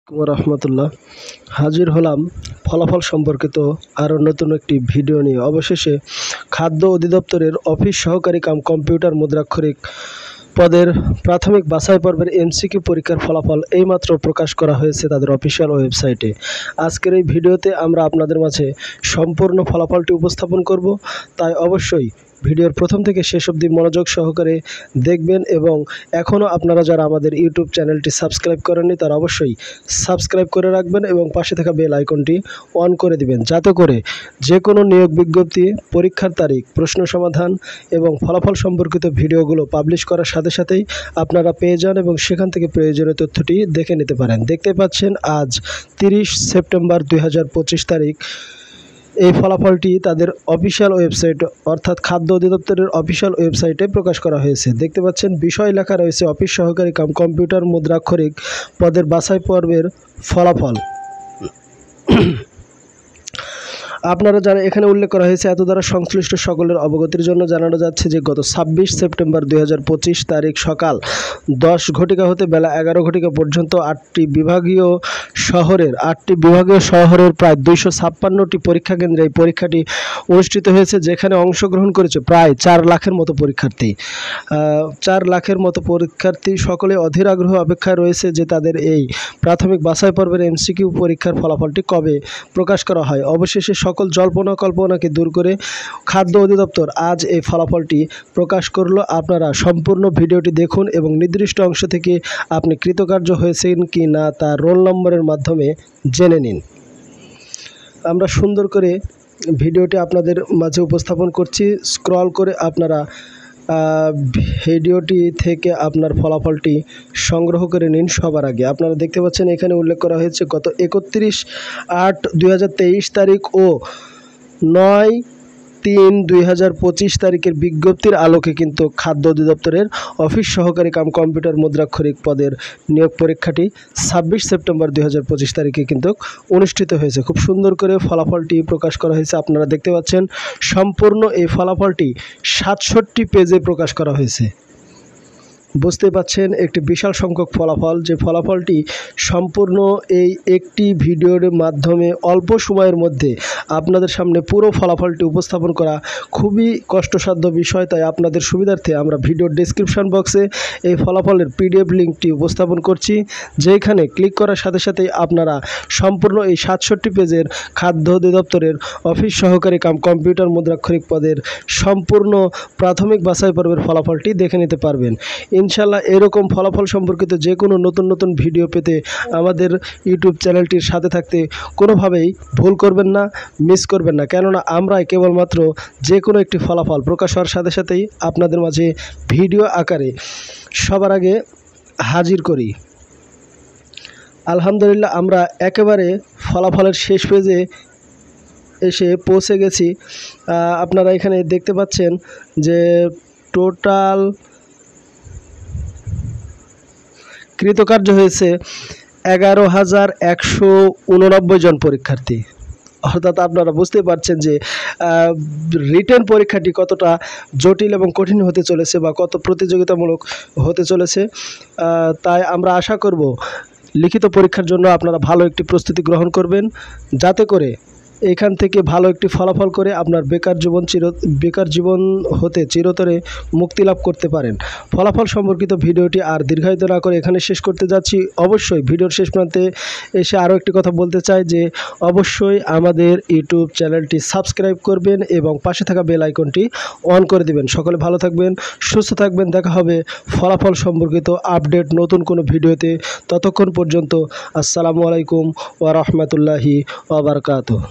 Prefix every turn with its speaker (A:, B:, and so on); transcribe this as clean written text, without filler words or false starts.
A: রহমতুল্লাহ হাজির হলাম ফলাফল সম্পর্কিত আরও নতুন একটি ভিডিও নিয়ে। অবশেষে খাদ্য অধিদপ্তরের অফিস সহকারী কাম কম্পিউটার মুদ্রাক্ষরিক পদের প্রাথমিক বাছাই পর্বের এমসিকিউ পরীক্ষার ফলাফল এইমাত্র প্রকাশ করা হয়েছে তাদের অফিসিয়াল ওয়েবসাইটে। আজকের এই ভিডিওতে আমরা আপনাদের মাঝে সম্পূর্ণ ফলাফলটি উপস্থাপন করব, তাই অবশ্যই ভিডিওর প্রথম থেকে শেষ অবধি মনোযোগ সহকারে দেখবেন এবং এখনও আপনারা যারা আমাদের ইউটিউব চ্যানেলটি সাবস্ক্রাইব করেননি তারা অবশ্যই সাবস্ক্রাইব করে রাখবেন এবং পাশে থাকা বেল আইকনটি অন করে দিবেন, যাতে করে যে কোনো নিয়োগ বিজ্ঞপ্তি, পরীক্ষার তারিখ, প্রশ্ন সমাধান এবং ফলাফল সম্পর্কিত ভিডিওগুলো পাবলিশ করার সাথে সাথেই আপনারা পেয়ে যান এবং সেখান থেকে প্রয়োজনীয় তথ্যটি দেখে নিতে পারেন। দেখতে পাচ্ছেন আজ 30 সেপ্টেম্বর 2025 তারিখ এই ফলাফলটি তাদের অফিসিয়াল ওয়েবসাইট অর্থাৎ খাদ্য অধিদপ্তরের অফিসিয়াল ওয়েবসাইটে প্রকাশ করা হয়েছে। দেখতে পাচ্ছেন বিষয় লেখা রয়েছে অফিস সহকারী কাম কম্পিউটার মুদ্রাক্ষরিক পদের বাছাই পর্বের ফলাফল। আপনারা যারা এখানে উল্লেখ করা হয়েছে এত দ্বারা সংশ্লিষ্ট সকলের অবগতির জন্য জানানো যাচ্ছে যে গত 26 সেপ্টেম্বর 2025 তারিখ সকাল 10 ঘটিকা হতে বেলা 11 ঘটিকা পর্যন্ত 8টি বিভাগীয় শহরের প্রায় 256টি পরীক্ষা কেন্দ্রে এই পরীক্ষাটি অনুষ্ঠিত হয়েছে, যেখানে অংশগ্রহণ করেছে প্রায় 4 লাখের মতো পরীক্ষার্থী। 4 লাখের মতো পরীক্ষার্থী সকলে অধীর আগ্রহ অপেক্ষায় রয়েছে যে তাদের এই প্রাথমিক বাছাই পর্বের এমসিকিউ পরীক্ষার ফলাফলটি কবে প্রকাশ করা হয়। অবশেষে সকল জল্পনা কল্পনাকে দূর করে খাদ্য অধিদপ্তর আজ এই ফলাফলটি প্রকাশ করলো। আপনারা সম্পূর্ণ ভিডিওটি দেখুন এবং নির্দিষ্ট অংশ থেকে আপনি কৃতকার্য হয়েছেন কি না তা রোল নম্বরের মাধ্যমে জেনে নিন। আমরা সুন্দর করে ভিডিওটি আপনাদের মাঝে উপস্থাপন করছি। স্ক্রল করে আপনারা ভিডিওটি থেকে আপনার ফলাফলটি সংগ্রহ করে নিন। সবার আগে আপনারা দেখতে পাচ্ছেন এখানে উল্লেখ করা হয়েছে গত 31/8/2023 তারিখ ও 9/3/2025 তারিখের বিজ্ঞপ্তির আলোকে কিন্তু খাদ্য অধিদপ্তরের অফিস সহকারী কাম কম্পিউটার মুদ্রাক্ষরিক পদের নিয়োগ পরীক্ষাটি 26 সেপ্টেম্বর 2025 তারিখে কিন্তু অনুষ্ঠিত হয়েছে। খুব সুন্দর করে ফলাফলটি প্রকাশ করা হয়েছে। আপনারা দেখতে পাচ্ছেন সম্পূর্ণ এই ফলাফলটি 67 পেজে প্রকাশ করা হয়েছে। বুঝতে পাচ্ছেন একটি বিশাল সংখ্যক ফলাফল, যে ফলাফলটি সম্পূর্ণ এই একটি ভিডিওর মাধ্যমে অল্প সময়ের মধ্যে আপনাদের সামনে পুরো ফলাফলটি উপস্থাপন করা খুবই কষ্টসাধ্য বিষয়। তাই আপনাদের সুবিধার্থে আমরা ভিডিওর ডেসক্রিপশন বক্সে এই ফলাফলের পিডিএফ লিঙ্কটি উপস্থাপন করছি, যেখানে ক্লিক করার সাথে সাথেই আপনারা সম্পূর্ণ এই 67 পেজের খাদ্য অধিদপ্তরের অফিস সহকারী কাম কম্পিউটার মুদ্রাক্ষরিক পদের সম্পূর্ণ প্রাথমিক বাছাই পর্বের ফলাফলটি দেখে নিতে পারবেন। ইনশাল্লাহ এরকম ফলাফল সম্পর্কিত যে কোনো নতুন ভিডিও পেতে আমাদের ইউটিউব চ্যানেলটির সাথে থাকতে কোনোভাবেই ভুল করবেন না, মিস করবেন না, কেননা আমরাই কেবলমাত্র যে কোনো একটি ফলাফল প্রকাশ হওয়ার সাথে সাথেই আপনাদের মাঝে ভিডিও আকারে সবার আগে হাজির করি। আলহামদুলিল্লাহ আমরা একেবারে ফলাফলের শেষ পেজে এসে পৌঁছে গেছি। আপনারা এখানে দেখতে পাচ্ছেন যে টোটাল কৃতকার্য হয়েছে 11,189 জন পরীক্ষার্থী। অর্থাৎ আপনারা বুঝতে পারছেন যে রিটেন পরীক্ষাটি কতটা জটিল এবং কঠিন হতে চলেছে বা কত প্রতিযোগিতামূলক হতে চলেছে। তাই আমরা আশা করব লিখিত পরীক্ষার জন্য আপনারা ভালো একটি প্রস্তুতি গ্রহণ করবেন, যাতে করে এখান থেকে ভালো একটি ফলাফল করে আপনার বেকার জীবন হতে চিরতরে মুক্তি লাভ করতে পারেন। ফলাফল সম্পর্কিত ভিডিওটি আর দীর্ঘায়িত না করে এখানে শেষ করতে যাচ্ছি। অবশ্যই ভিডিওর শেষ প্রান্তে এসে আরও একটি কথা বলতে চাই যে অবশ্যই আমাদের ইউটিউব চ্যানেলটি সাবস্ক্রাইব করবেন এবং পাশে থাকা বেল আইকনটি অন করে দিবেন। সকলে ভালো থাকবেন, সুস্থ থাকবেন। দেখা হবে ফলাফল সম্পর্কিত আপডেট নতুন কোনো ভিডিওতে। ততক্ষণ পর্যন্ত আসসালামু আলাইকুম ওয়া রাহমাতুল্লাহি ওয়া বারাকাতুহু।